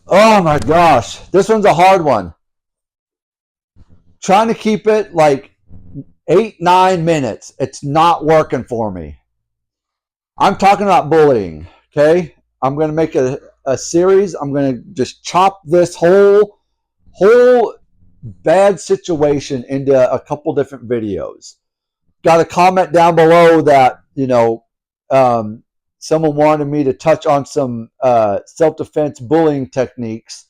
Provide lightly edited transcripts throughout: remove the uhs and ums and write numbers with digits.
Oh my gosh, this one's a hard one. Trying to keep it like 8, 9 minutes. It's not working for me. I'm talking about bullying. Okay, I'm going to make a series. I'm going to just chop this whole bad situation into a couple different videos. Got a comment down below that someone wanted me to touch on some self-defense bullying techniques,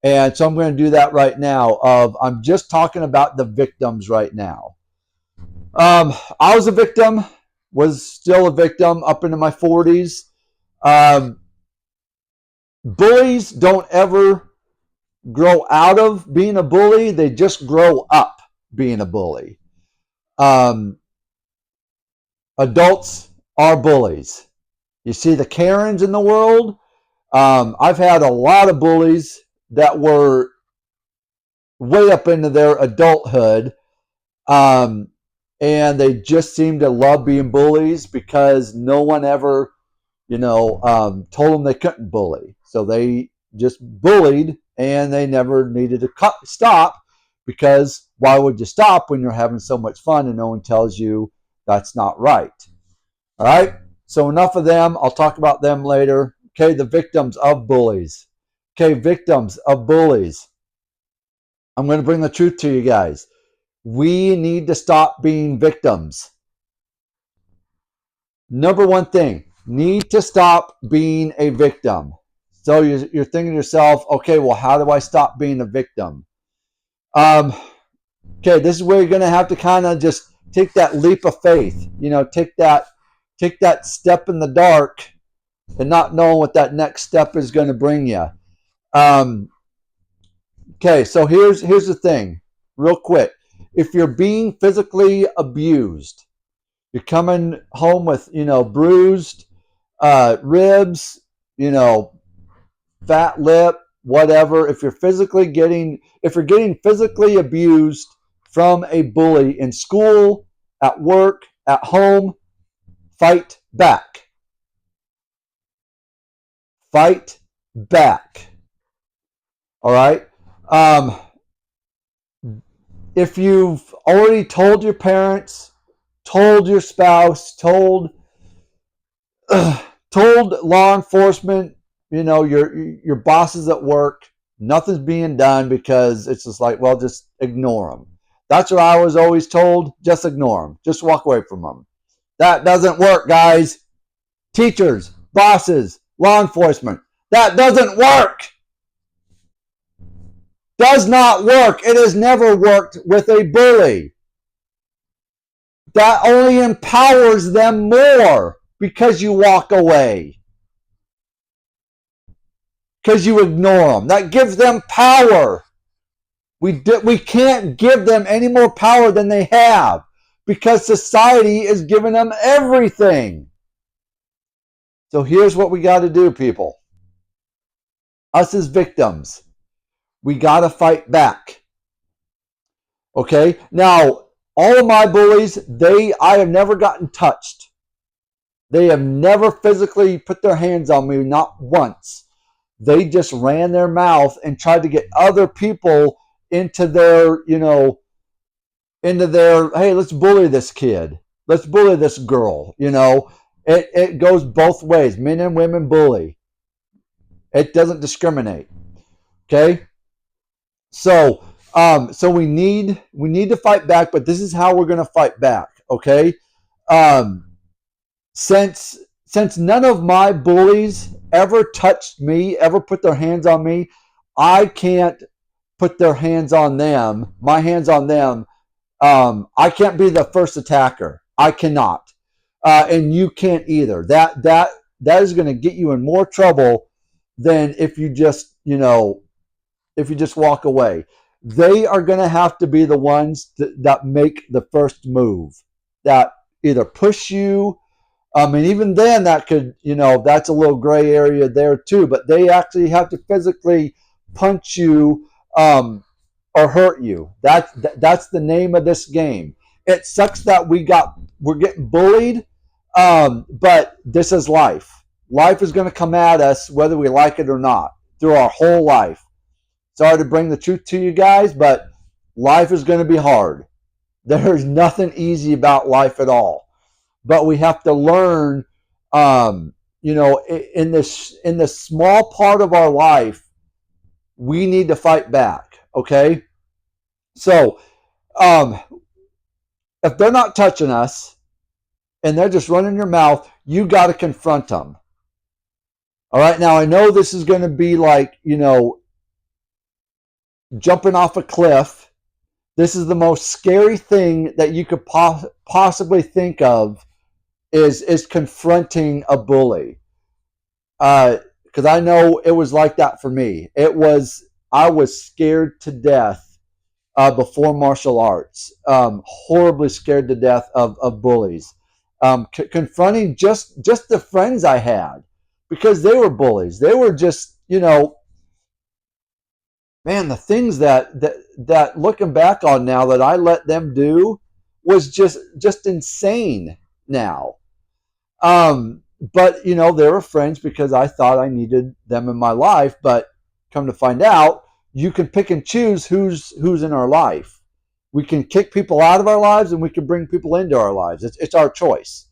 and so I'm going to do that right now. I'm just talking about the victims right now. I was a victim, was still a victim up into my 40s. Bullies don't ever grow out of being a bully, they just grow up being a bully. Adults are bullies. You see the Karens in the world. I've had a lot of bullies that were way up into their adulthood, and they just seem to love being bullies because no one ever, told them they couldn't bully. So they just bullied, and they never needed to stop, because why would you stop when you're having so much fun and no one tells you that's not right? All right, so enough of them. I'll talk about them later. Okay, the victims of bullies. Okay, victims of bullies. I'm going to bring the truth to you guys. We need to stop being victims. Number one thing, need to stop being a victim. So you're thinking to yourself, okay, well, how do I stop being a victim? Okay, this is where you're going to have to kind of just take that leap of faith. Take that step in the dark and not knowing what that next step is going to bring you. Okay, so here's the thing, real quick. If you're being physically abused, you're coming home with bruised ribs, fat lip, whatever. If you're getting physically abused from a bully in school, at work, at home, fight back. Fight back. All right. If you've already told your parents, told your spouse, told law enforcement, your bosses at work, nothing's being done because it's just like, well, just ignore them. That's what I was always told. Just ignore them. Just walk away from them. That doesn't work, guys. Teachers, bosses, law enforcement. That doesn't work. Does not work. It has never worked with a bully. That only empowers them more because you walk away. Because you ignore them. That gives them power. We can't give them any more power than they have because society is giving them everything. So here's what we got to do, people. Us as victims, we got to fight back. Okay? Now, all of my bullies, I have never gotten touched. They have never physically put their hands on me, not once. They just ran their mouth and tried to get other people into their, hey, let's bully this kid. Let's bully this girl, It goes both ways. Men and women bully. It doesn't discriminate. Okay? So we need to fight back, but this is how we're going to fight back, okay? Since none of my bullies ever touched me, ever put their hands on me, I can't put their hands on them, my hands on them. I can't be the first attacker. I cannot. And you can't either. That is going to get you in more trouble than if you just, walk away. They are going to have to be the ones that make the first move, that either push you. And even then that could, that's a little gray area there too, but they actually have to physically punch you or hurt you. That's the name of this game. It sucks that we're getting bullied, but this is life. Life is going to come at us whether we like it or not. through our whole life. Sorry to bring the truth to you guys, but life is going to be hard. There's nothing easy about life at all. But we have to learn, in this small part of our life, we need to fight back. Okay, so if they're not touching us and they're just running your mouth, you got to confront them. All right, now I know this is going to be like, jumping off a cliff. This is the most scary thing that you could possibly think of is confronting a bully. Because I know it was like that for me. I was scared to death before martial arts. Horribly scared to death of bullies. Confronting just the friends I had, because they were bullies. They were just, man, the things that looking back on now that I let them do was just insane now. But they were friends because I thought I needed them in my life. But come to find out, you can pick and choose who's in our life. We can kick people out of our lives, and we can bring people into our lives. It's our choice.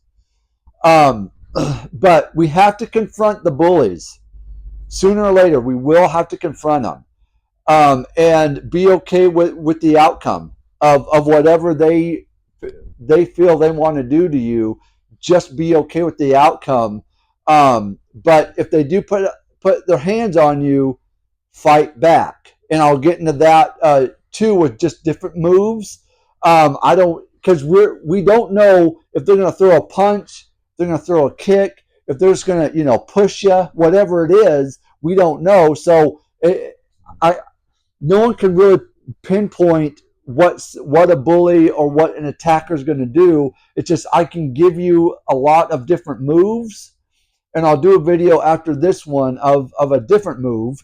But we have to confront the bullies. Sooner or later, we will have to confront them. And be okay with the outcome of whatever they feel they want to do to you. Just be okay with the outcome. But if they do put their hands on you, fight back. And I'll get into that too, with just different moves. I don't, because we don't know if they're going to throw a punch, if they're going to throw a kick, if they're just going to push you, whatever it is, we don't know. So no one can really pinpoint what a bully or what an attacker is going to do. It's just I can give you a lot of different moves, and I'll do a video after this one of a different move.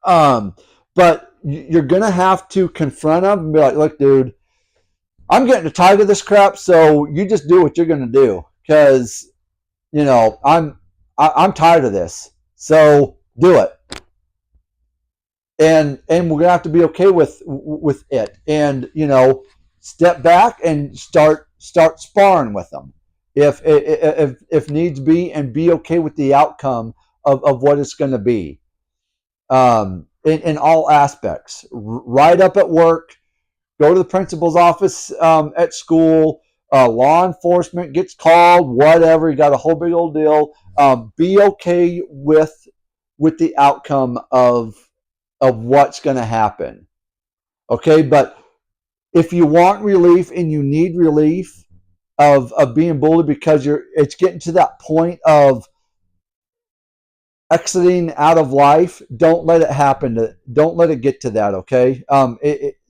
But you're going to have to confront them and be like, look, dude, I'm getting tired of this crap, so you just do what you're going to do, because I'm tired of this, so do it. And we're gonna have to be okay with it, and step back and start sparring with them if needs be, and be okay with the outcome of what it's going to be, in all aspects. Right up at work, go to the principal's office at school, law enforcement gets called, whatever, you got a whole big old deal. Be okay with the outcome of what's going to happen. Okay, but if you want relief and you need relief of being bullied, because it's getting to that point of exiting out of life, don't let it happen. Don't let it get to that. Okay,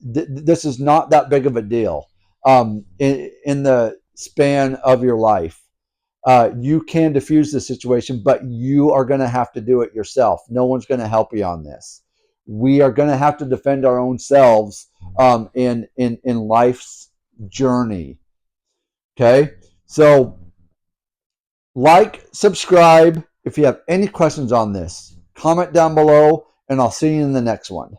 this is not that big of a deal. In the span of your life, you can diffuse the situation, but you are going to have to do it yourself. No one's going to help you on this. We are going to have to defend our own selves in life's journey. Okay, so like, subscribe. If you have any questions on this, comment down below, and I'll see you in the next one.